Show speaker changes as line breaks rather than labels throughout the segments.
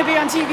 be on TV.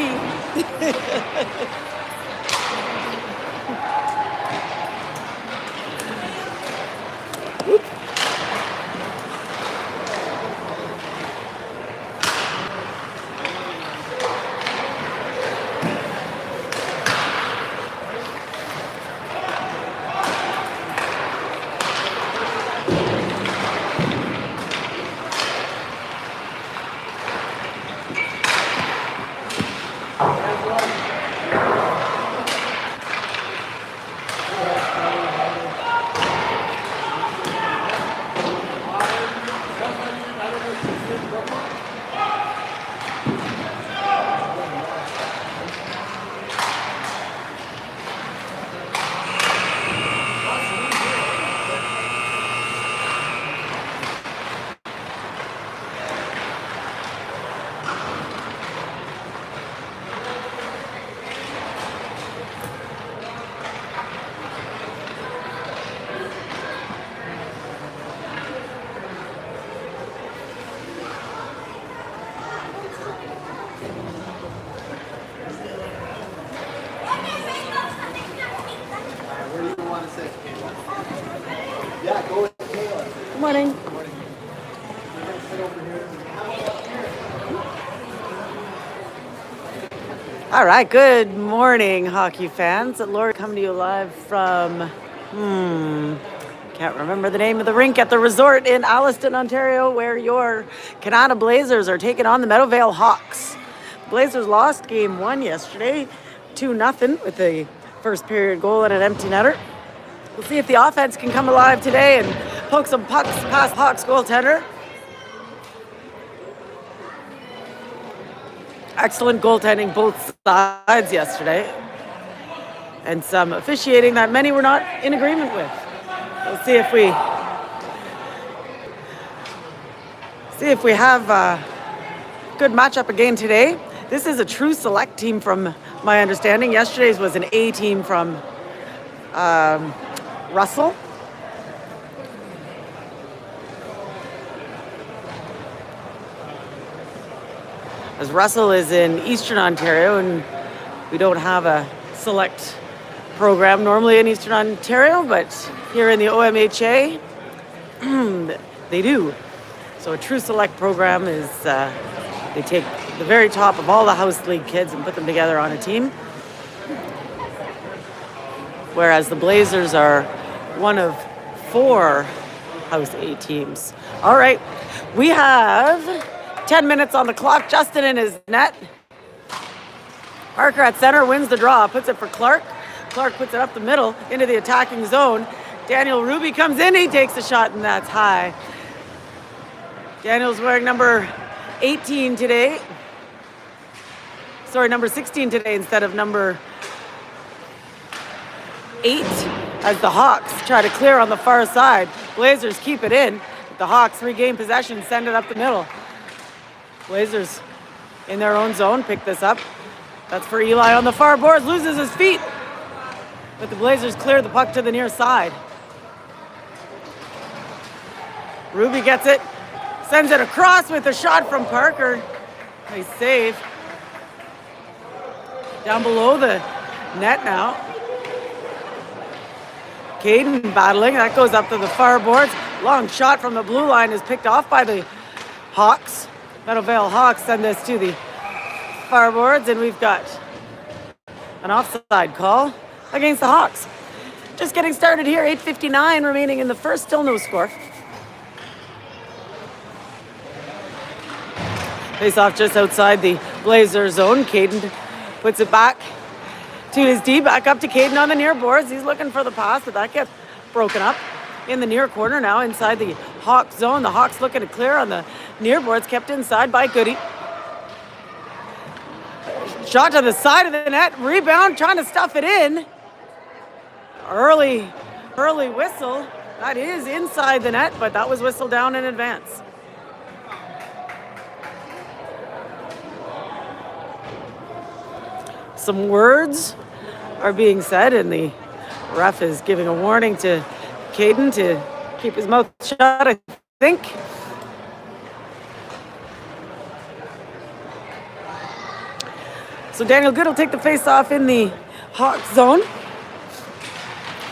Yeah, go with Kayla.
Good morning. All right, good morning, hockey fans. Lori coming to you live from, can't remember the name of the rink at the resort in Alliston, Ontario, where your Canada Blazers are taking on the Meadowvale Hawks. Blazers lost game 1 yesterday, 2-0 with the first period goal and an empty netter. We'll see if the offense can come alive today and poke some pucks past Hawks goaltender. Excellent goaltending both sides yesterday, and some officiating that many were not in agreement with. We'll see if we have a good matchup again today. This is a true select team from my understanding. Yesterday's was an A team from Russell. As Russell is in Eastern Ontario, and we don't have a select program normally in Eastern Ontario, but here in the OMHA, they do. So a true select program is they take the very top of all the House League kids and put them together on a team. Whereas the Blazers are one of 4 House A teams. All right, we have 10 minutes on the clock. Justin in his net. Parker at center wins the draw, puts it for Clark. Clark puts it up the middle into the attacking zone. Daniel Ruby comes in, he takes a shot, and that's high. Daniel's wearing number 18 today. Sorry, number 16 today instead of number 8, as the Hawks try to clear on the far side. Blazers keep it in. The Hawks regain possession, send it up the middle. Blazers in their own zone, pick this up. That's for Eli on the far boards, loses his feet. But the Blazers clear the puck to the near side. Ruby gets it, sends it across with a shot from Parker. Nice save. Down below the net now. Caden battling, that goes up to the far boards. Long shot from the blue line is picked off by the Hawks. Meadowvale Hawks send this to the far boards, and we've got an offside call against the Hawks. Just getting started here, 8:59 remaining in the first, still no score. Face off just outside the Blazer zone. Caden puts it back to his D, back up to Caden on the near boards. He's looking for the pass, but that gets broken up. In the near corner now, inside the Hawk zone. The Hawks looking to clear on the near boards, kept inside by Goody. Shot to the side of the net, rebound, trying to stuff it in. Early whistle. That is inside the net, but that was whistled down in advance. Some words are being said, and the ref is giving a warning to Caden to keep his mouth shut, I think. So Daniel Good will take the face-off in the Hawk zone.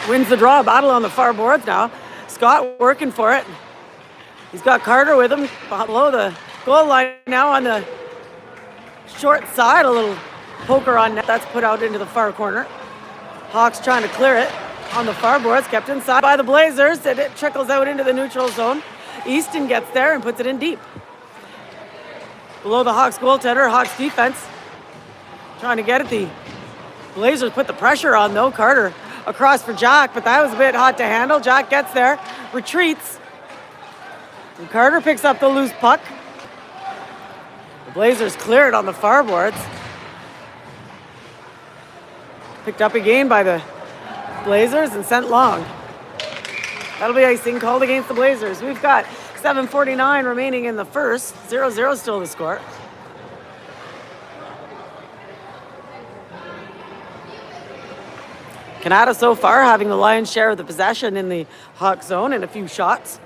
Wins the draw. Battle on the far boards now. Scott working for it. He's got Carter with him below the goal line now on the short side. A little poker on net. That's put out into the far corner. Hawks trying to clear it on the far boards. Kept inside by the Blazers. And it trickles out into the neutral zone. Easton gets there and puts it in deep. Below the Hawks goaltender. Hawks defense trying to get it. The Blazers put the pressure on though. Carter across for Jack, but that was a bit hot to handle. Jack gets there, retreats, and Carter picks up the loose puck. The Blazers clear it on the far boards. Picked up again by the Blazers and sent long. That'll be icing called against the Blazers. We've got 7:49 remaining in the first. 0-0 still the score. Canada so far having the lion's share of the possession in the Hawk zone and a few shots.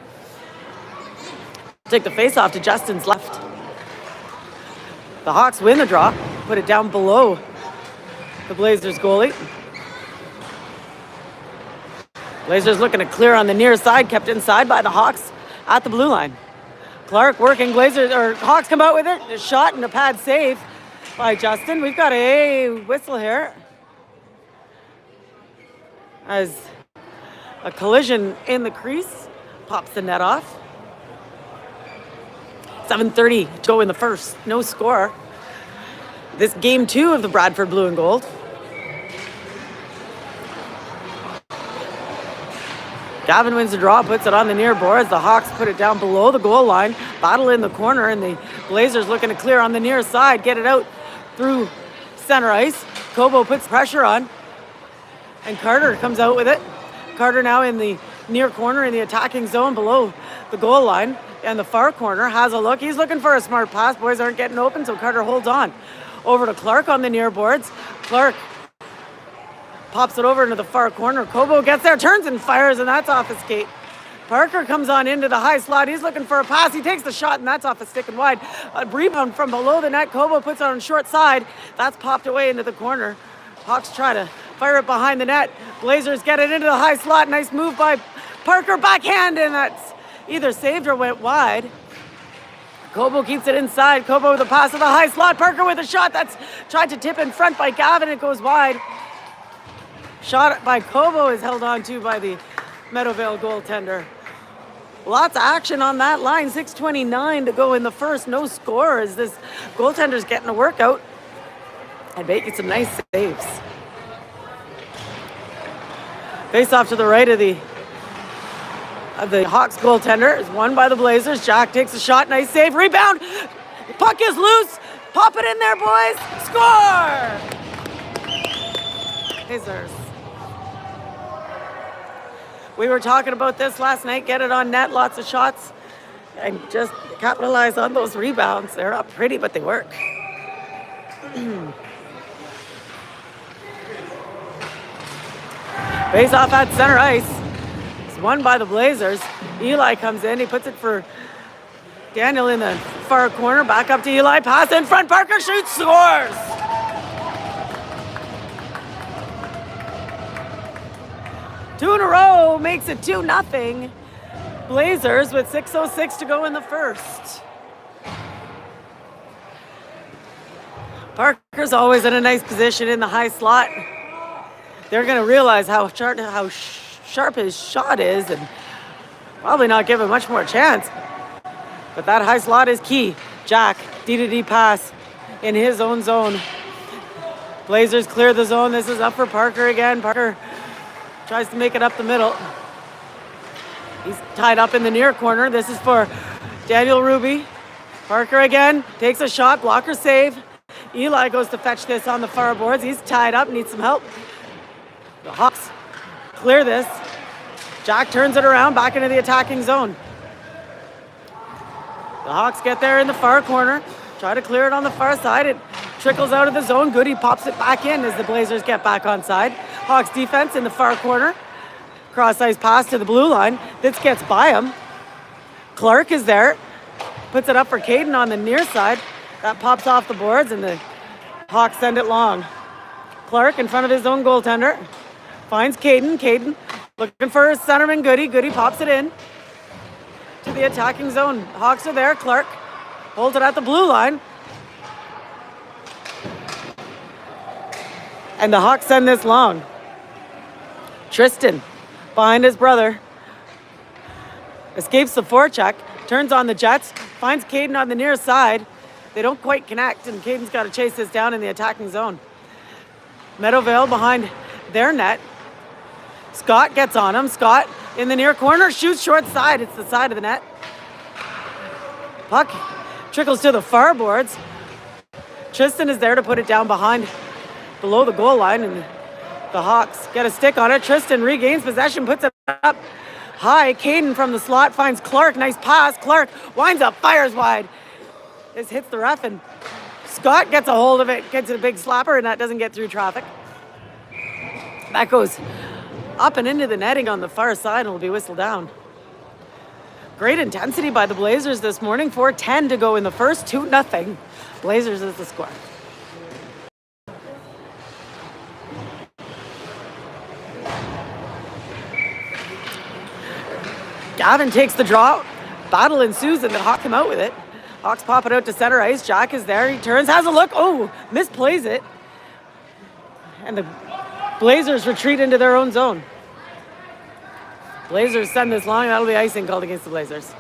Take the face-off to Justin's left. The Hawks win the draw, put it down below the Blazers goalie. Blazers looking to clear on the near side, kept inside by the Hawks at the blue line. Clark working, Hawks come out with it. A shot and a pad save by Justin. We've got a whistle here as a collision in the crease pops the net off. 7:30 to go in the first. No score. This game 2 of the Bradford Blue and Gold. Gavin wins the draw, puts it on the near boards. The Hawks put it down below the goal line. Battle in the corner, and the Blazers looking to clear on the near side. Get it out through center ice. Kobo puts pressure on. And Carter comes out with it. Carter now in the near corner in the attacking zone below the goal line. And the far corner has a look. He's looking for a smart pass. Boys aren't getting open, so Carter holds on. Over to Clark on the near boards. Clark pops it over into the far corner. Kobo gets there, turns and fires, and that's off his skate. Parker comes on into the high slot. He's looking for a pass. He takes the shot, and that's off a stick and wide. A rebound from below the net. Kobo puts it on short side. That's popped away into the corner. Hawks try to fire it behind the net. Blazers get it into the high slot. Nice move by Parker. Backhand, and that's either saved or went wide. Kobo keeps it inside. Kobo with a pass to the high slot. Parker with a shot that's tried to tip in front by Gavin. It goes wide. Shot by Kobo is held on to by the Meadowvale goaltender. Lots of action on that line. 6:29 to go in the first. No score as this goaltender's getting a workout and making some nice saves. Face off to the right of the Hawks goaltender is won by the Blazers. Jack takes a shot. Nice save. Rebound. Puck is loose. Pop it in there, boys. Score! Blazers. We were talking about this last night. Get it on net. Lots of shots. And just capitalize on those rebounds. They're not pretty, but they work. Face off at center ice. It's won by the Blazers. Eli comes in. He puts it for Daniel in the far corner. Back up to Eli. Pass in front. Parker shoots. Scores. Two in a row makes it 2-0. Blazers with 6:06 to go in the first. Parker's always in a nice position in the high slot. They're going to realize how sharp his shot is and probably not give him much more chance. But that high slot is key. Jack, D-to-D pass in his own zone. Blazers clear the zone. This is up for Parker again. Parker tries to make it up the middle. He's tied up in the near corner. This is for Daniel Ruby. Parker again takes a shot. Blocker save. Eli goes to fetch this on the far boards. He's tied up. Needs some help. The Hawks clear this. Jack turns it around back into the attacking zone. The Hawks get there in the far corner. Try to clear it on the far side. It trickles out of the zone. Goody pops it back in as the Blazers get back on side. Hawks defense in the far corner. Cross ice pass to the blue line. This gets by him. Clark is there. Puts it up for Caden on the near side. That pops off the boards and the Hawks send it long. Clark in front of his own goaltender. Finds Caden. Caden looking for his centerman, Goody. Goody pops it in to the attacking zone. Hawks are there. Clark holds it at the blue line. And the Hawks send this long. Tristan behind his brother. Escapes the forecheck. Turns on the Jets. Finds Caden on the near side. They don't quite connect, and Caden's got to chase this down in the attacking zone. Meadowvale behind their net. Scott gets on him. Scott in the near corner, shoots short side. It's the side of the net. Puck trickles to the far boards. Tristan is there to put it down below the goal line, and the Hawks get a stick on it. Tristan regains possession, puts it up high. Caden from the slot finds Clark. Nice pass. Clark winds up, fires wide. This hits the ref, and Scott gets a hold of it, gets a big slapper, and that doesn't get through traffic. That goes up and into the netting on the far side and will be whistled down. Great intensity by the Blazers this morning. 4:10 to go in the first, 2-0. Blazers is the score. Gavin takes the draw. Battle ensues, and the Hawks come out with it. Hawks pop it out to center ice. Jack is there. He turns, has a look. Oh, misplays it. And the Blazers retreat into their own zone. Blazers send this long. That'll be icing called against the Blazers.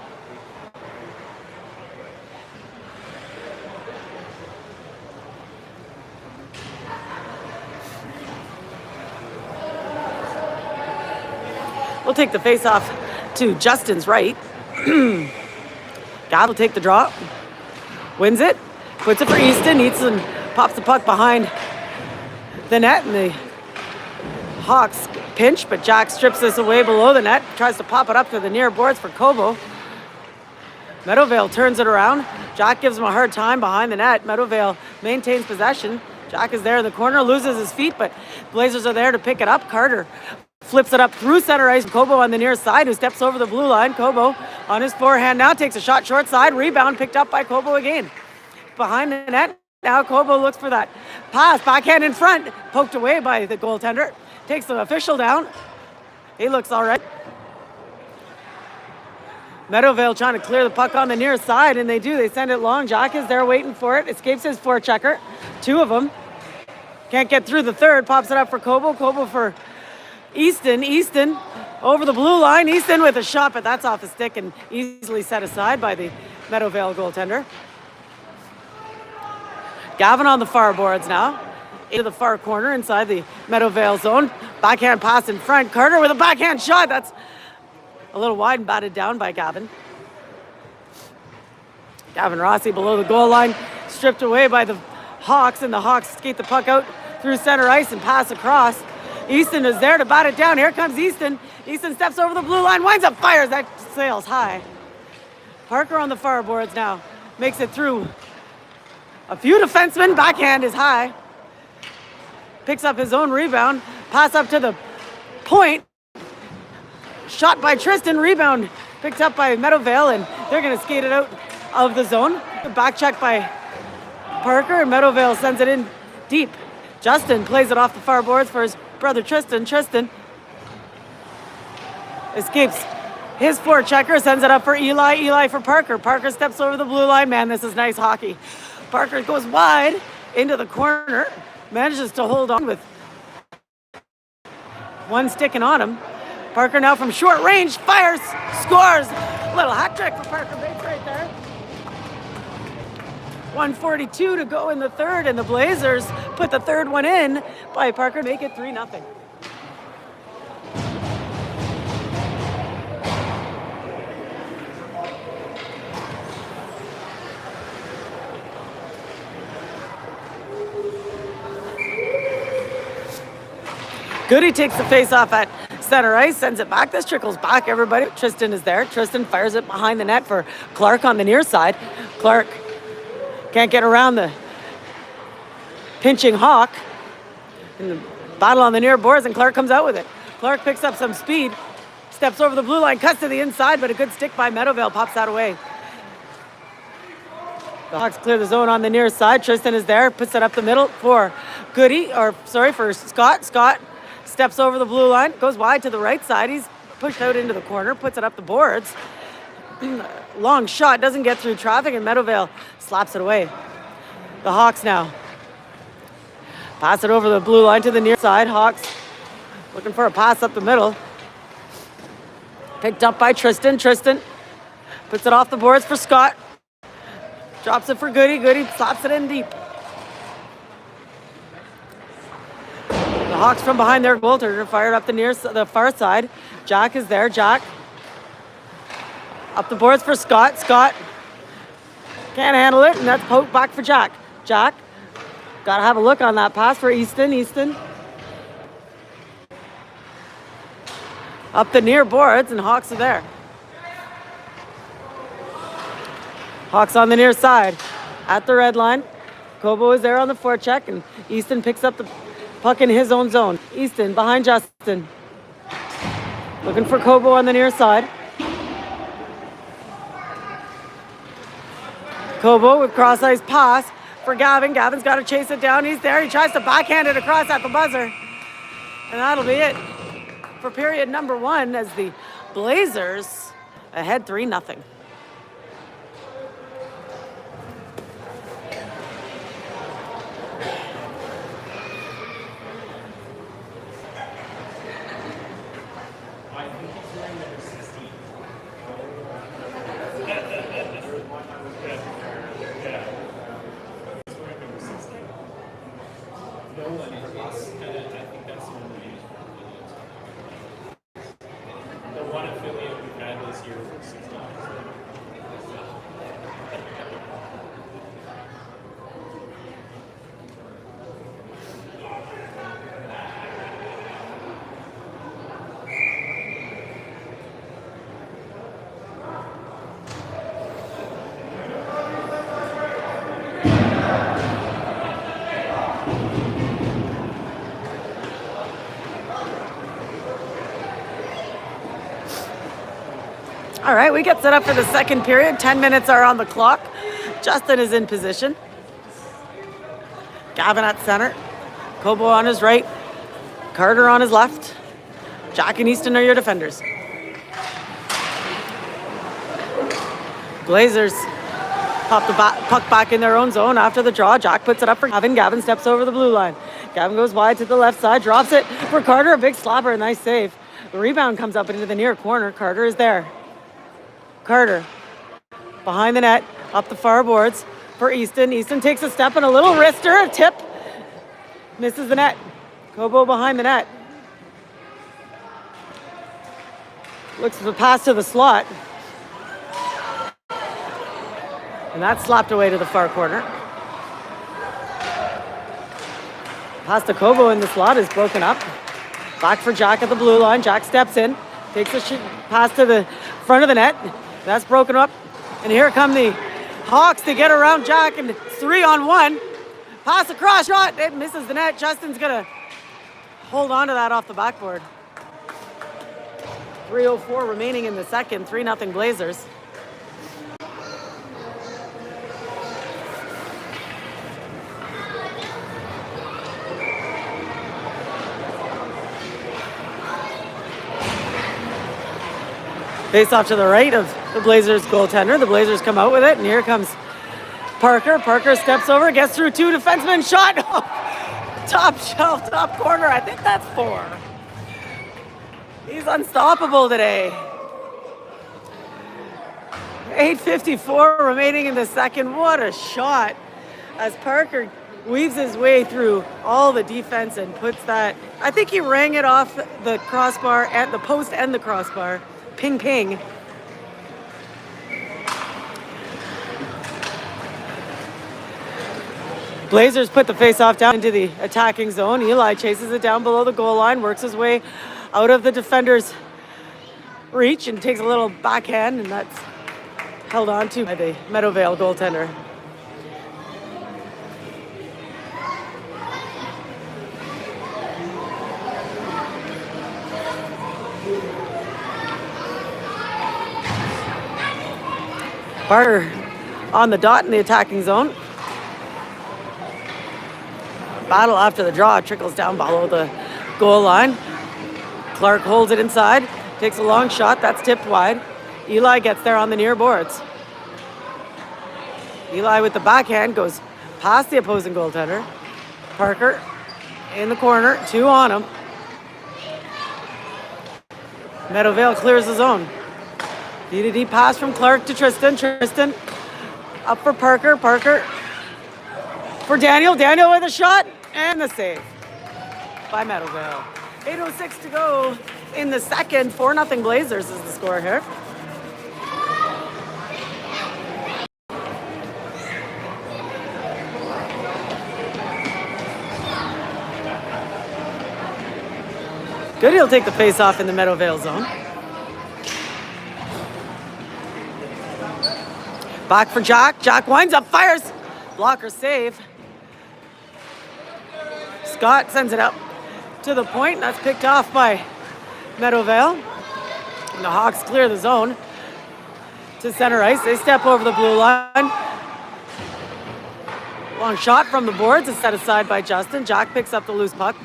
We'll take the face-off to Justin's right. Gav will take the draw. Wins it. Puts it for Easton. Easton pops the puck behind the net, and the Hawks pinch, but Jack strips this away below the net. Tries to pop it up to the near boards for Kobo. Meadowvale turns it around. Jack gives him a hard time behind the net. Meadowvale maintains possession. Jack is there in the corner, loses his feet, but Blazers are there to pick it up. Carter flips it up through center ice. Kobo on the near side, who steps over the blue line. Kobo on his forehand now takes a shot short side. Rebound picked up by Kobo again. Behind the net, now Kobo looks for that pass. Backhand in front, poked away by the goaltender. Takes the official down. He looks all right. Meadowvale trying to clear the puck on the near side, and they do. They send it long. Jack is there waiting for it. Escapes his forechecker. Two of them. Can't get through the third. Pops it up for Kobo. Kobo for Easton. Easton over the blue line. Easton with a shot, but that's off the stick and easily set aside by the Meadowvale goaltender. Gavin on the far boards now. Into the far corner inside the Meadowvale zone. Backhand pass in front. Carter with a backhand shot. That's a little wide and batted down by Gavin. Gavin Rossi below the goal line. Stripped away by the Hawks, and the Hawks skate the puck out through center ice and pass across. Easton is there to bat it down. Here comes Easton. Easton steps over the blue line, winds up, fires. That sails high. Parker on the far boards now. Makes it through a few defensemen. Backhand is high. Picks up his own rebound. Pass up to the point. Shot by Tristan. Rebound picked up by Meadowvale, and they're going to skate it out of the zone. Back check by Parker, and Meadowvale sends it in deep. Justin plays it off the far boards for his brother Tristan. Tristan escapes his forechecker, sends it up for Eli. Eli for Parker. Parker steps over the blue line. Man, this is nice hockey. Parker goes wide into the corner. Manages to hold on with one sticking on him. Parker now from short range, fires, scores. Little hat trick for Parker Bates right there. 1:42 to go in the third, and the Blazers put the third one in by Parker, make it 3-0. Goody takes the face off at center ice, sends it back. This trickles back, everybody. Tristan is there. Tristan fires it behind the net for Clark on the near side. Clark can't get around the pinching Hawk. In the battle on the near boards, and Clark comes out with it. Clark picks up some speed, steps over the blue line, cuts to the inside, but a good stick by Meadowvale pops that away. The Hawks clear the zone on the near side. Tristan is there, puts it up the middle for for Scott. Scott steps over the blue line, goes wide to the right side. He's pushed out into the corner, puts it up the boards. Long shot, doesn't get through traffic, and Meadowvale slaps it away. The Hawks now pass it over the blue line to the near side. Hawks looking for a pass up the middle. Picked up by Tristan. Tristan puts it off the boards for Scott. Drops it for Goody. Goody slaps it in deep. The Hawks from behind their goal are fired up the far side. Jack is there. Jack up the boards for Scott. Scott can't handle it, and that's poked back for Jack. Jack got to have a look on that pass for Easton. Easton up the near boards, and Hawks are there. Hawks on the near side at the red line. Kobo is there on the forecheck, and Easton picks up the puck in his own zone. Easton behind Justin. Looking for Kobo on the near side. Kobo with cross-ice pass for Gavin. Gavin's got to chase it down. He's there. He tries to backhand it across at the buzzer. And that'll be it for period number 1 as the Blazers ahead 3-0. All right, we get set up for the second period. 10 minutes are on the clock. Justin is in position. Gavin at center. Kobo on his right. Carter on his left. Jack and Easton are your defenders. Blazers pop the puck back in their own zone after the draw. Jack puts it up for Gavin. Gavin steps over the blue line. Gavin goes wide to the left side, drops it for Carter. A big slapper, a nice save. The rebound comes up into the near corner. Carter is there. Carter behind the net, up the far boards for Easton. Easton takes a step and a little wrister, a tip. Misses the net. Kobo behind the net. Looks for the pass to the slot. And that's slapped away to the far corner. Pass to Kobo in the slot is broken up. Back for Jack at the blue line. Jack steps in, takes a pass to the front of the net. That's broken up. And here come the Hawks to get around Jack, and 3-on-1. Pass across, shot. It misses the net. Justin's going to hold on to that off the backboard. 3:04 remaining in the second. 3-0 Blazers. Face off to the right of the Blazers goaltender. The Blazers come out with it, and here comes Parker. Parker steps over, gets through 2 defensemen. Shot! Top shelf, top corner. I think that's 4. He's unstoppable today. 8:54 remaining in the second. What a shot as Parker weaves his way through all the defense and puts that. I think he rang it off the crossbar at the post and the crossbar. Ping, ping. Blazers put the face-off down into the attacking zone. Eli chases it down below the goal line, works his way out of the defender's reach and takes a little backhand, and that's held on to by the Meadowvale goaltender. Parker on the dot in the attacking zone. Battle after the draw, trickles down below the goal line. Clark holds it inside, takes a long shot, that's tipped wide. Eli gets there on the near boards. Eli with the backhand goes past the opposing goaltender. Parker in the corner, 2 on him. Meadowvale clears the zone. D-to-D pass from Clark to Tristan. Tristan up for Parker. Parker for Daniel. Daniel with a shot and the save by Meadowvale. 8:06 to go in the second. 4-0 Blazers is the score here. Goody will take the face-off in the Meadowvale zone. Back for Jack. Jack winds up, fires. Blocker save. Scott sends it up to the point. That's picked off by Meadowvale. And the Hawks clear the zone to center ice. They step over the blue line. Long shot from the boards is set aside by Justin. Jack picks up the loose puck.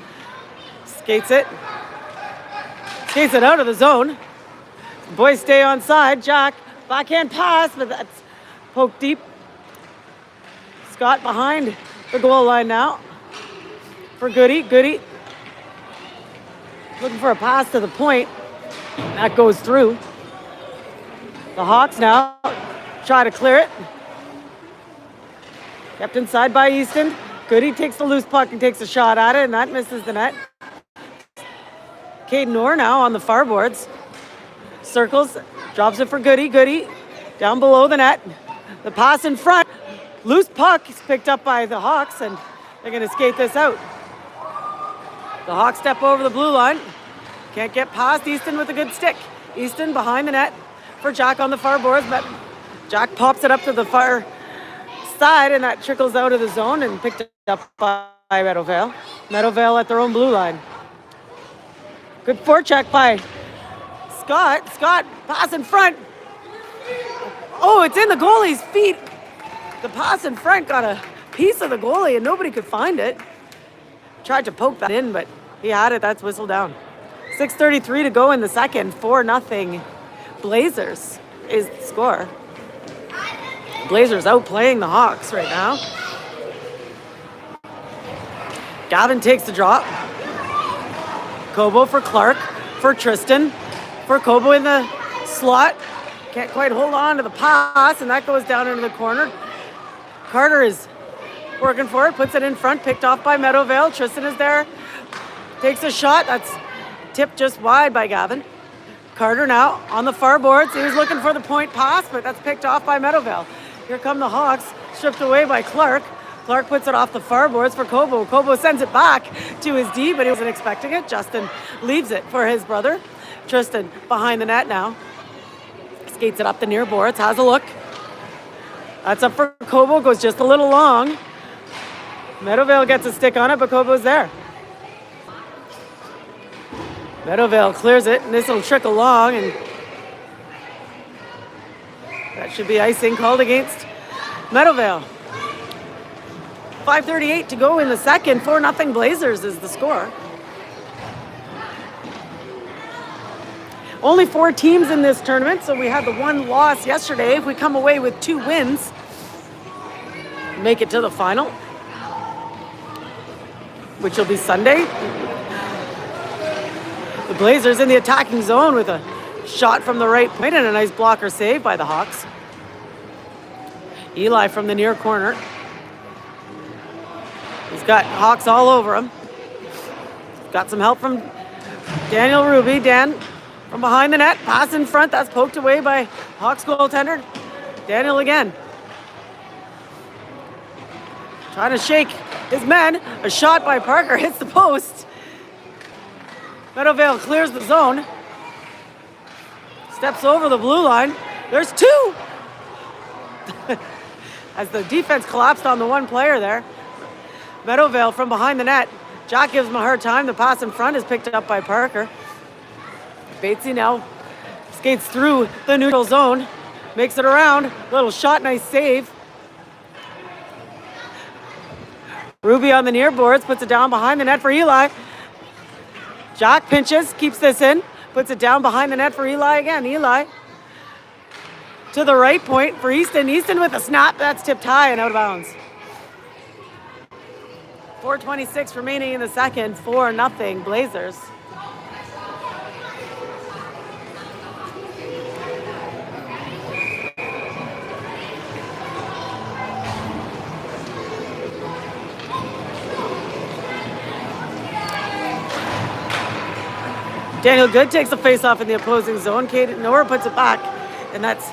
Skates it. Skates it out of the zone. Boys stay on side. Jack, backhand pass, but that's poked deep. Scott behind the goal line now for Goody. Goody looking for a pass to the point. That goes through. The Hawks now try to clear it. Kept inside by Easton. Goody takes the loose puck and takes a shot at it, and that misses the net. Caden Orr now on the far boards. Circles, drops it for Goody. Goody down below the net. The pass in front. Loose puck is picked up by the Hawks, and they're going to skate this out. The Hawks step over the blue line. Can't get past Easton with a good stick. Easton behind the net for Jack on the far boards, but Jack pops it up to the far side, and that trickles out of the zone and picked up by Meadowvale. Meadowvale at their own blue line. Good forecheck by Scott. Scott, pass in front. Oh, it's in the goalie's feet. The pass in front got a piece of the goalie and nobody could find it. Tried to poke that in, but he had it. That's whistled down. 6:33 to go in the second. 4-0 Blazers is the score. Blazers outplaying the Hawks right now. Gavin takes the drop. Kobo for Clark, for Tristan, for Kobo in the slot. Can't quite hold on to the pass, and that goes down into the corner. Carter is working for it, puts it in front, picked off by Meadowvale. Tristan is there, takes a shot. That's tipped just wide by Gavin. Carter now on the far boards. He was looking for the point pass, but that's picked off by Meadowvale. Here come the Hawks, stripped away by Clark. Clark puts it off the far boards for Kobo. Kobo sends it back to his D, but he wasn't expecting it. Justin leaves it for his brother. Tristan behind the net now. Skates it up the near boards, has a look. That's up for Kobo, goes just a little long. Meadowvale gets a stick on it, but Kobo's there. Meadowvale clears it, and this will trickle along, and that should be icing called against Meadowvale. 5:38 to go in the second. 4-0 Blazers is the score. Only 4 teams in this tournament, so we had the 1 loss yesterday. If we come away with 2 wins, make it to the final, which will be Sunday. The Blazers in the attacking zone with a shot from the right point and a nice blocker save by the Hawks. Eli from the near corner. He's got Hawks all over him. Got some help from Daniel Ruby. Dan from behind the net. Pass in front. That's poked away by Hawks goaltender. Daniel again. Trying to shake his men. A shot by Parker hits the post. Meadowvale clears the zone. Steps over the blue line. There's 2. As the defense collapsed on the one player there. Meadowvale from behind the net. Jack gives him a hard time. The pass in front is picked up by Parker. Batesy now skates through the neutral zone. Makes it around. Little shot, nice save Ruby on the near boards, puts it down behind the net for Eli. Jack pinches, keeps this in, puts it down behind the net for Eli again. Eli to the right point for Easton. Easton with a snap, that's tipped high and out of bounds. 4:26 remaining in the second, 4-0 Blazers. Daniel Good takes the face-off in the opposing zone. Kate Noor puts it back, and that's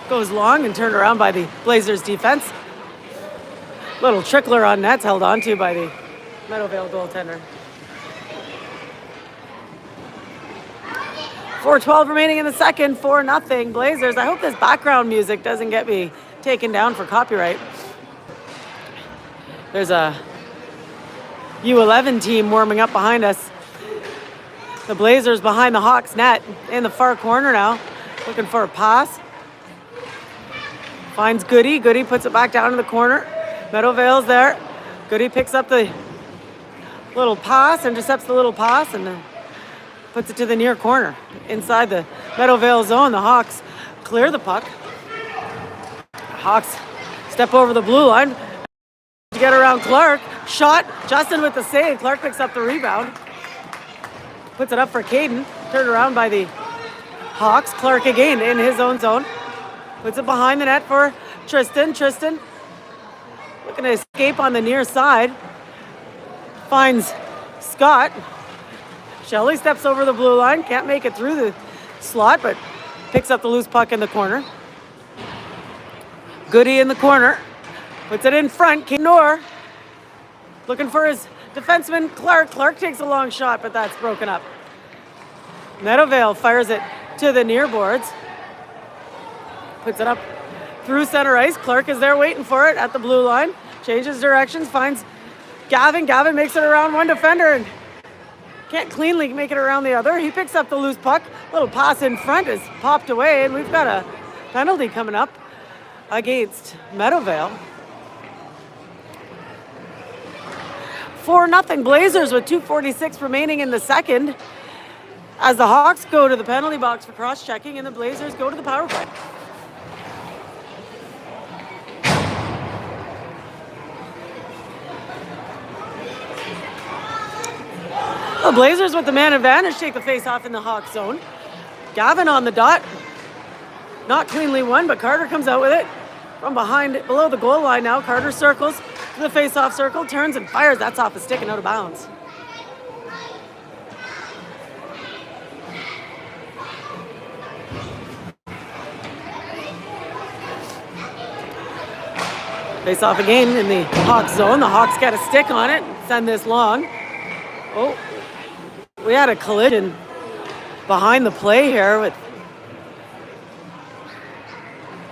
goes long and turned around by the Blazers defense. Little trickler on nets held on to by the Meadowvale goaltender. 4:12 remaining in the second, 4-0 Blazers. I hope this background music doesn't get me taken down for copyright. There's a U11 team warming up behind us. The Blazers behind the Hawks net in the far corner now, looking for a pass. Finds Goody. Goody puts it back down in the corner. Meadowvale's there. Goody picks up the little pass, intercepts the little pass, and puts it to the near corner. Inside the Meadowvale zone, the Hawks clear the puck. Hawks step over the blue line to get around Clark. Shot. Justin with the save. Clark picks up the rebound. Puts it up for Caden. Turned around by the Hawks. Clark again in his own zone. Puts it behind the net for Tristan. Tristan looking to escape on the near side. Finds Scott. Shelley steps over the blue line. Can't make it through the slot, but picks up the loose puck in the corner. Goody in the corner. Puts it in front. Noor looking for his defenseman Clark. Clark takes a long shot, but that's broken up. Meadowvale fires it to the near boards. Puts it up through center ice. Clark is there waiting for it at the blue line. Changes directions, finds Gavin. Gavin makes it around one defender and can't cleanly make it around the other. He picks up the loose puck. Little pass in front is popped away, and we've got a penalty coming up against Meadowvale. 4-0 Blazers with 2:46 remaining in the second as the Hawks go to the penalty box for cross-checking and the Blazers go to the power play. The Blazers with the man advantage take the face-off in the Hawks zone. Gavin on the dot. Not cleanly won, but Carter comes out with it from behind, below the goal line now. Carter circles to the face-off circle, turns and fires. That's off a stick and out of bounds. Face-off again in the Hawks zone. The Hawks got a stick on it, send this long. Oh, we had a collision behind the play here with,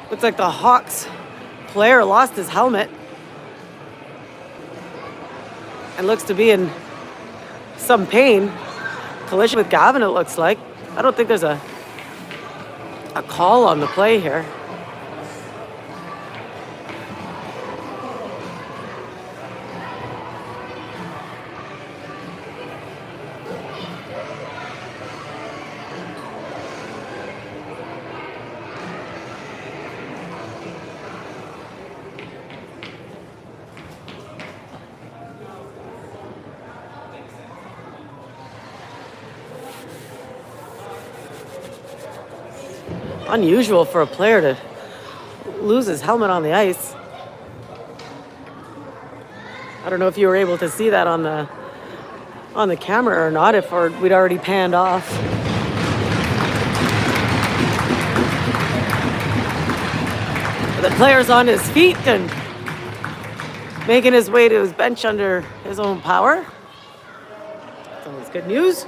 looks like the Hawks player lost his helmet and looks to be in some pain. Collision with Gavin, it looks like. I don't think there's a call on the play here. Unusual for a player to lose his helmet on the ice. I don't know if you were able to see that on the camera or not, if we'd already panned off. The player's on his feet and making his way to his bench under his own power. That's always good news.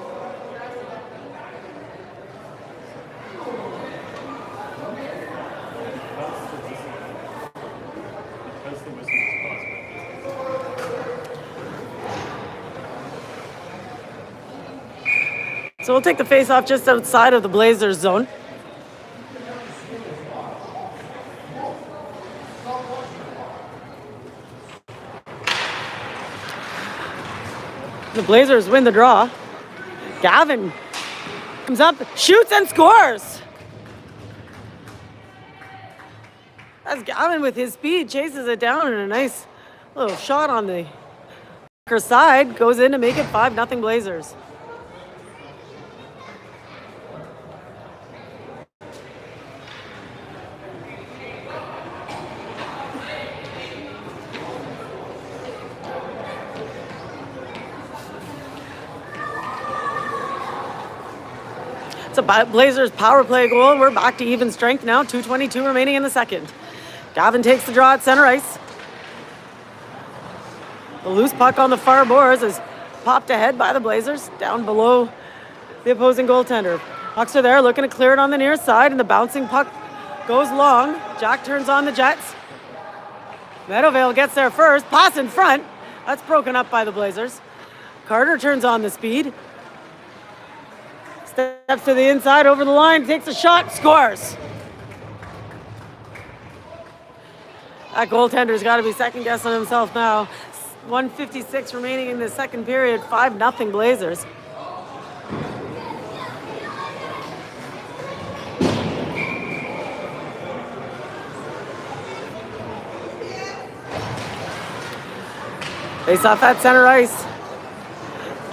So we'll take the face-off just outside of the Blazers zone. The Blazers win the draw. Gavin comes up, shoots and scores. That's Gavin with his speed, chases it down, and a nice little shot on the side goes in to make it 5-0 Blazers. It's a Blazers power play goal. We're back to even strength now. 2:22 remaining in the second. Gavin takes the draw at center ice. The loose puck on the far boards is popped ahead by the Blazers, down below the opposing goaltender. Pucks are there, looking to clear it on the near side, and the bouncing puck goes long. Jack turns on the Jets. Meadowvale gets there first. Pass in front. That's broken up by the Blazers. Carter turns on the speed. Steps to the inside, over the line, takes a shot, scores. That goaltender's got to be second guessing himself now. 1:56 remaining in the second period, 5-0 Blazers. Face off at center ice.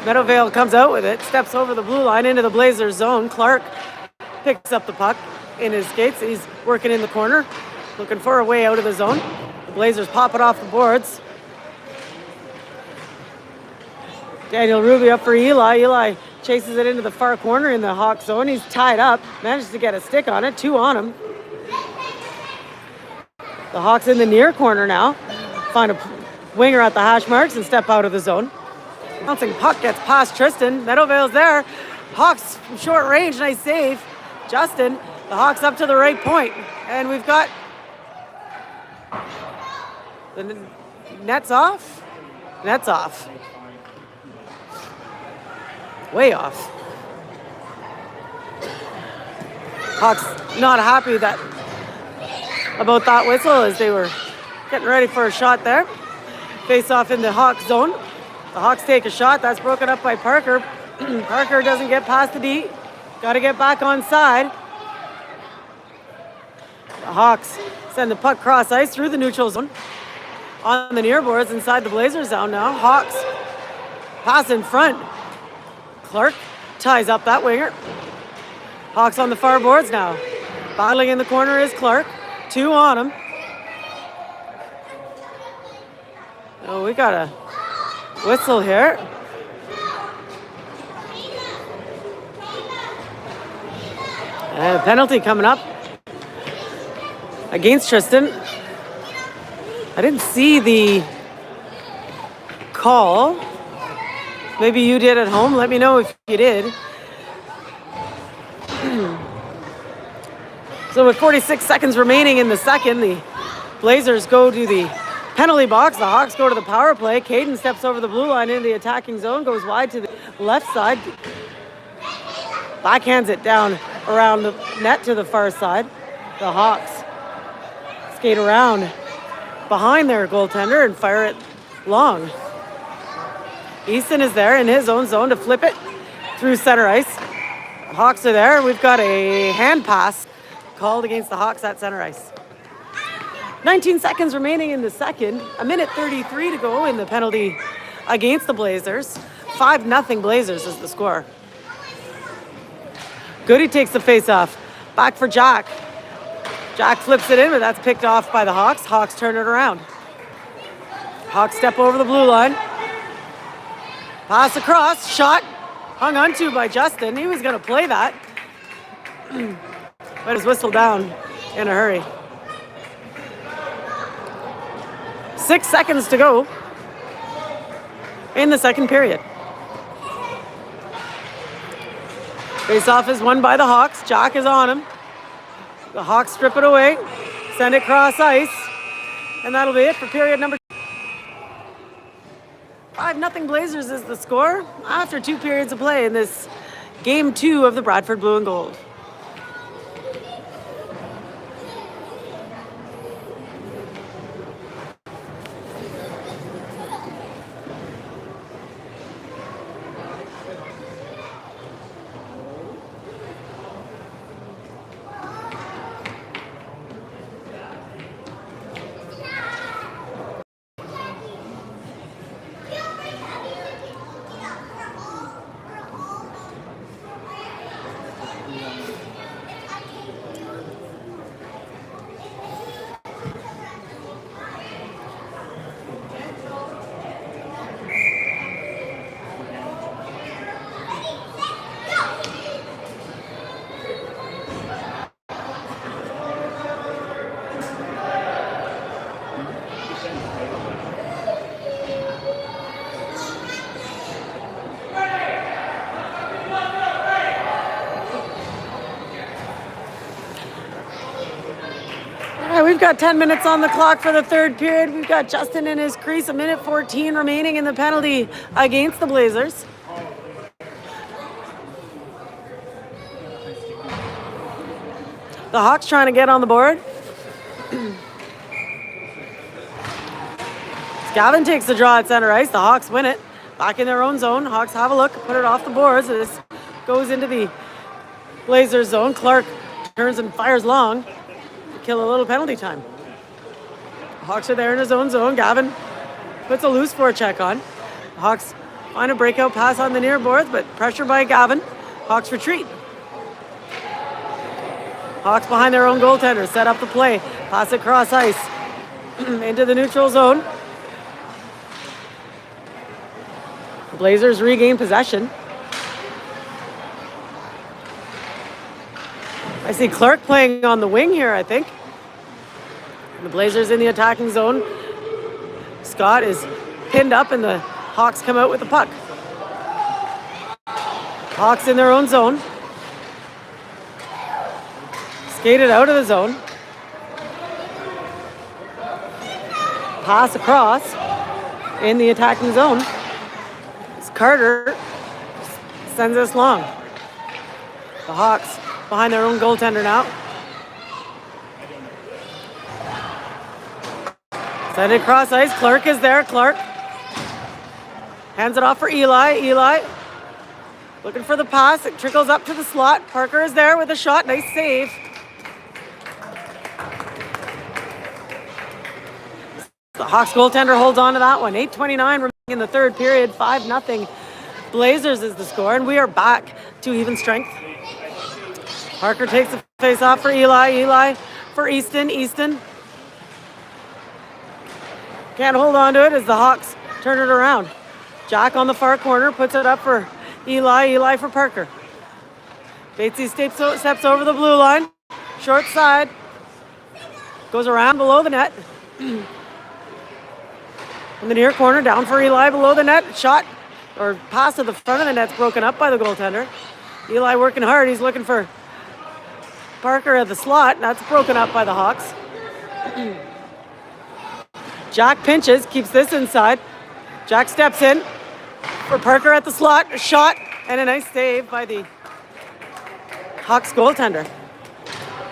Meadowvale comes out with it, steps over the blue line into the Blazers zone. Clark picks up the puck in his skates. He's working in the corner, looking for a way out of the zone. The Blazers pop it off the boards. Daniel Ruby up for Eli. Eli chases it into the far corner in the Hawk zone. He's tied up, manages to get a stick on it, 2 on him. The Hawks in the near corner now. Find a winger at the hash marks and step out of the zone. Bouncing puck gets past Tristan. Meadowvale's there. Hawks from short range, nice save. Justin, the Hawks up to the right point. And we've got the net's off. Net's off. Way off. Hawks not happy about that whistle as they were getting ready for a shot there. Face off in the Hawks zone. The Hawks take a shot. That's broken up by Parker. Parker doesn't get past the D. Got to get back on side. The Hawks send the puck cross ice through the neutral zone. On the near boards inside the Blazers zone now. Hawks pass in front. Clark ties up that winger. Hawks on the far boards now. Battling in the corner is Clark. 2 on him. Oh, we got a whistle here. And a penalty coming up against Tristan. I didn't see the call. Maybe you did at home. Let me know if you did. So with 46 seconds remaining in the second, the Blazers go to the penalty box. The Hawks go to the power play. Caden steps over the blue line into the attacking zone, goes wide to the left side. Backhands it down around the net to the far side. The Hawks skate around behind their goaltender and fire it long. Easton is there in his own zone to flip it through center ice. The Hawks are there. We've got a hand pass called against the Hawks at center ice. 19 seconds remaining in the second. 1:33 to go in the penalty against the Blazers. 5-0 Blazers is the score. Goody takes the face-off. Back for Jack. Jack flips it in, but that's picked off by the Hawks. Hawks turn it around. Hawks step over the blue line. Pass across. Shot. Hung onto by Justin. He was going to play that. But it's whistled down in a hurry. 6 seconds to go in the second period. Face-off is won by the Hawks. Jack is on him. The Hawks strip it away, send it cross ice, and that'll be it for period number 2. 5-0 Blazers is the score after 2 periods of play in this game 2 of the Bradford Blue and Gold. We've got 10 minutes on the clock for the third period. We've got Justin in his crease, 1:14 remaining in the penalty against the Blazers. The Hawks trying to get on the board. Gavin takes the draw at center ice. The Hawks win it. Back in their own zone. Hawks have a look, put it off the boards. This goes into the Blazers zone. Clark turns and fires long to kill a little penalty time. Hawks are there in his own zone. Gavin puts a loose forecheck on. The Hawks find a breakout pass on the near boards, but pressure by Gavin. Hawks retreat. Hawks behind their own goaltender. Set up the play. Pass it across ice into the neutral zone. The Blazers regain possession. I see Clark playing on the wing here, I think. The Blazers in the attacking zone. Scott is pinned up and the Hawks come out with the puck. Hawks in their own zone. Skated out of the zone. Pass across in the attacking zone. Carter sends us long. The Hawks behind their own goaltender now. Send it across ice. Clark is there. Clark hands it off for Eli. Eli looking for the pass. It trickles up to the slot. Parker is there with a shot. Nice save. The Hawks goaltender holds on to that one. 8:29 remaining in the third period. 5-0 Blazers is the score, and we are back to even strength. Parker takes the face off for Eli. Eli for Easton. Easton can't hold on to it as the Hawks turn it around. Jack on the far corner puts it up for Eli. Eli for Parker. Batesy steps over the blue line. Short side. Goes around below the net. In the near corner, down for Eli below the net. Shot or pass to the front of the net's broken up by the goaltender. Eli working hard. He's looking for Parker at the slot. That's broken up by the Hawks. Jack pinches, keeps this inside. Jack steps in for Parker at the slot. A shot and a nice save by the Hawks goaltender.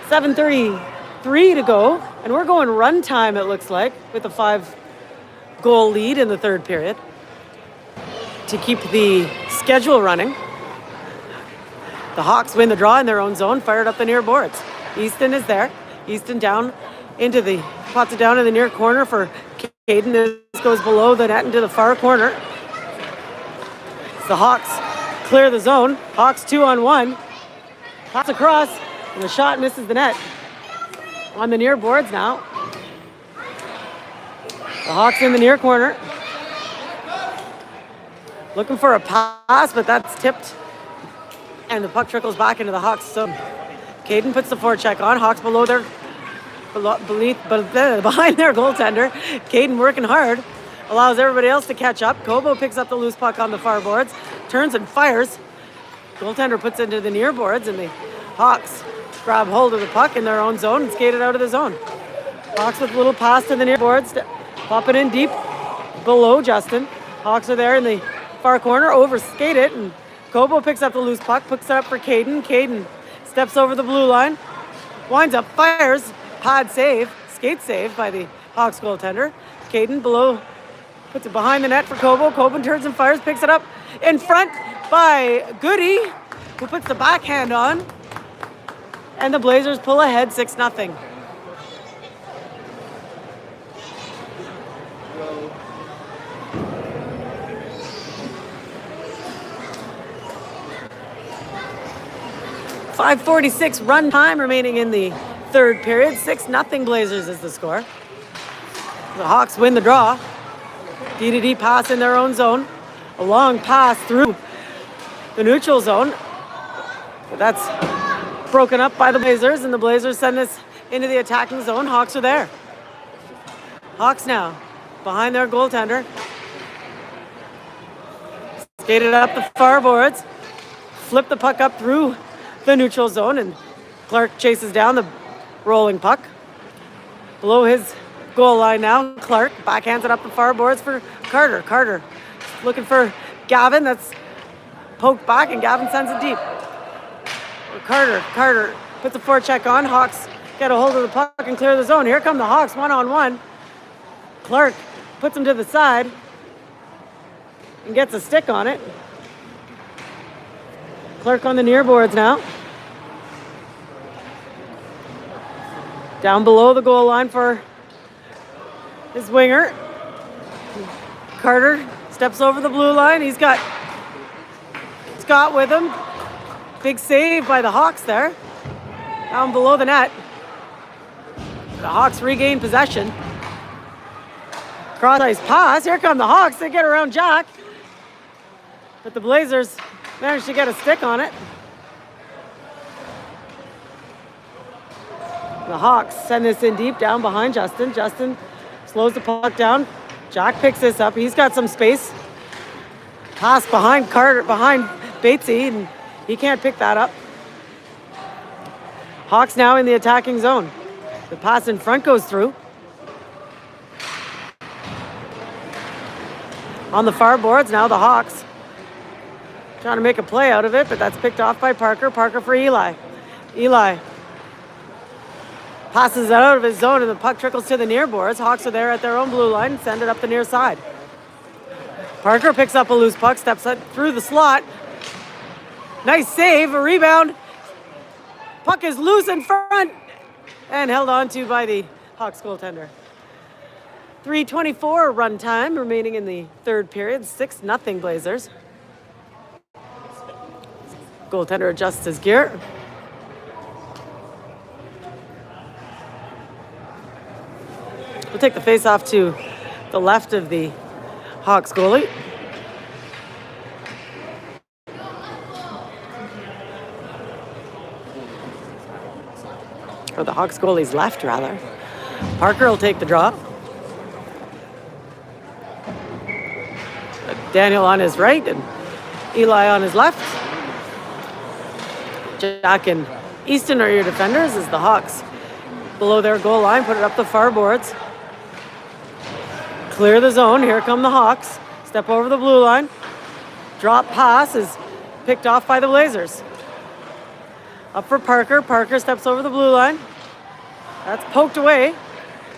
7:33 to go, and we're going run time, it looks like, with a 5-goal lead in the third period to keep the schedule running. The Hawks win the draw in their own zone, fired up the near boards. Easton is there. Easton down into the, pots it down in the near corner for Caden. This goes below the net into the far corner. The Hawks clear the zone. Hawks 2-on-1. Pass across, and the shot misses the net. On the near boards now. The Hawks in the near corner. Looking for a pass, but that's tipped. And the puck trickles back into the Hawks zone. Caden puts the forecheck on. Hawks behind their goaltender. Caden working hard. Allows everybody else to catch up. Kobo picks up the loose puck on the far boards. Turns and fires. Goaltender puts it into the near boards, and the Hawks grab hold of the puck in their own zone and skate it out of the zone. Hawks with a little pass to the near boards. Pop it in deep below Justin. Hawks are there in the far corner. Overskate it, and Kobo picks up the loose puck. Puts it up for Caden. Caden steps over the blue line. Winds up, fires. Pad save. Skate save by the Hawks goaltender. Caden below. Puts it behind the net for Kobo. Kobo turns and fires. Picks it up in front by Goody, who puts the backhand on. And the Blazers pull ahead 6-0. .546 run time remaining in the third period. 6-0 Blazers is the score. The Hawks win the draw. D-to-D pass in their own zone. A long pass through the neutral zone. But that's broken up by the Blazers, and the Blazers send this into the attacking zone. Hawks are there. Hawks now behind their goaltender. Skated up the far boards. Flip the puck up through the neutral zone, and Clark chases down the rolling puck. Below his goal line now, Clark backhands it up the far boards for Carter. Carter looking for Gavin. That's poked back, and Gavin sends it deep. Carter puts a forecheck on. Hawks get a hold of the puck and clear the zone. Here come the Hawks, one-on-one. Clark puts him to the side and gets a stick on it. Clark on the near boards now. Down below the goal line for his winger. Carter steps over the blue line. He's got Scott with him. Big save by the Hawks there. Down below the net. The Hawks regain possession. Cross-ice pass. Here come the Hawks. They get around Jack. But the Blazers managed to get a stick on it. The Hawks send this in deep down behind Justin. Justin slows the puck down. Jack picks this up. He's got some space. Pass behind Carter, behind Batesy, and he can't pick that up. Hawks now in the attacking zone. The pass in front goes through. On the far boards, now the Hawks trying to make a play out of it, but that's picked off by Parker. Parker for Eli. Eli passes it out of his zone, and the puck trickles to the near boards. Hawks are there at their own blue line and send it up the near side. Parker picks up a loose puck, steps it through the slot. Nice save, a rebound. Puck is loose in front and held on to by the Hawks goaltender. 3:24 run time remaining in the third period. 6-0 Blazers. Goaltender adjusts his gear. We'll take the face-off to the left of the Hawks goalie. Or the Hawks goalie's left, rather. Parker will take the draw. Daniel on his right and Eli on his left. Jack and Easton are your defenders as the Hawks below their goal line put it up the far boards. Clear the zone. Here come the Hawks. Step over the blue line. Drop pass is picked off by the Blazers. Up for Parker. Parker steps over the blue line. That's poked away.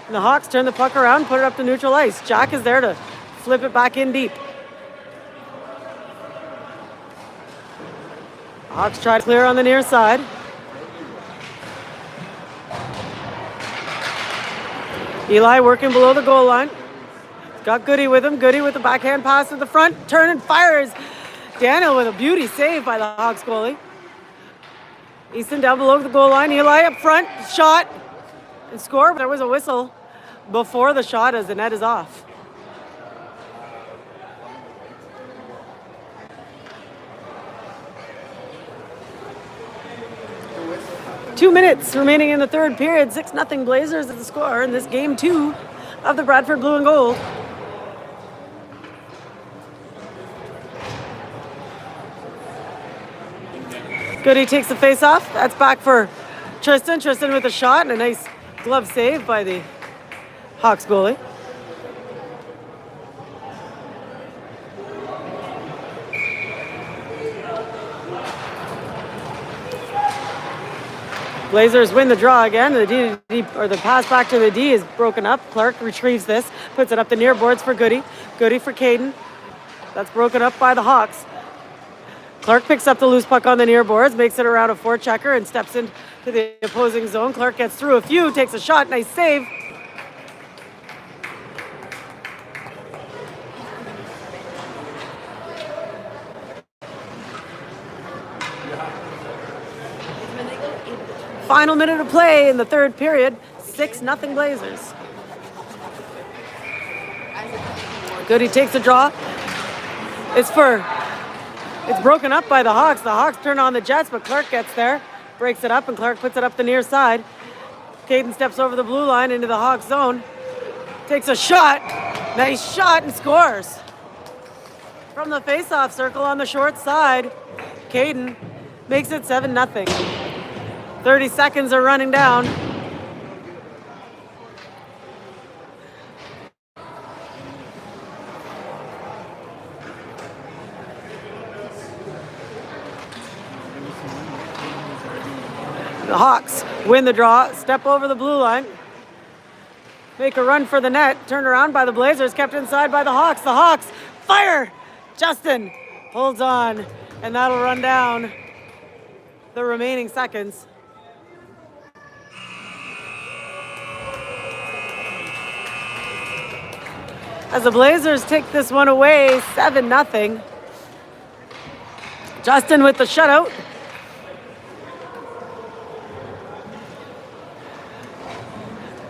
And the Hawks turn the puck around, put it up to neutral ice. Jack is there to flip it back in deep. Hawks try to clear on the near side. Eli working below the goal line. Got Goody with him. Goody with the backhand pass to the front. Turn and fires. Daniel with a beauty save by the Hawks goalie. Easton down below the goal line. Eli up front. Shot and score. There was a whistle before the shot as the net is off. Two minutes remaining in the third period. 6-0 Blazers at the score in this game 2 of the Bradford Blue and Gold. Goody takes the face off. That's back for Tristan. Tristan with a shot and a nice glove save by the Hawks goalie. Blazers win the draw again. The pass back to the D is broken up. Clark retrieves this, puts it up the near boards for Goody. Goody for Caden. That's broken up by the Hawks. Clark picks up the loose puck on the near boards, makes it around a forechecker and steps into the opposing zone. Clark gets through a few, takes a shot, nice save. Final minute of play in the third period. 6-0 Blazers. Goody takes a draw. It's broken up by the Hawks. The Hawks turn on the Jets, but Clark gets there, breaks it up, and Clark puts it up the near side. Caden steps over the blue line into the Hawks zone. Takes a shot. Nice shot and scores. From the face-off circle on the short side, Caden makes it 7-0. 30 seconds are running down. The Hawks win the draw, step over the blue line, make a run for the net, turned around by the Blazers, kept inside by the Hawks. The Hawks fire! Justin holds on, and that'll run down the remaining seconds. As the Blazers take this one away, 7-0. Justin with the shutout.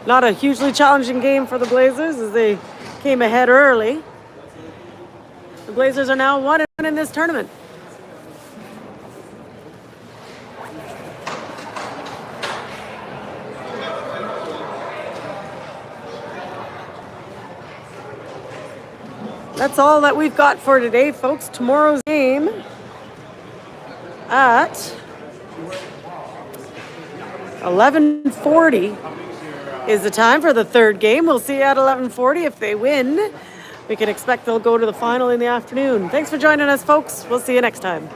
Not a hugely challenging game for the Blazers as they came ahead early. The Blazers are now 1-1 in this tournament. That's all that we've got for today, folks. Tomorrow's game at 11:40 is the time for the third game. We'll see you at 11:40. If they win, we can expect they'll go to the final in the afternoon. Thanks for joining us, folks. We'll see you next time.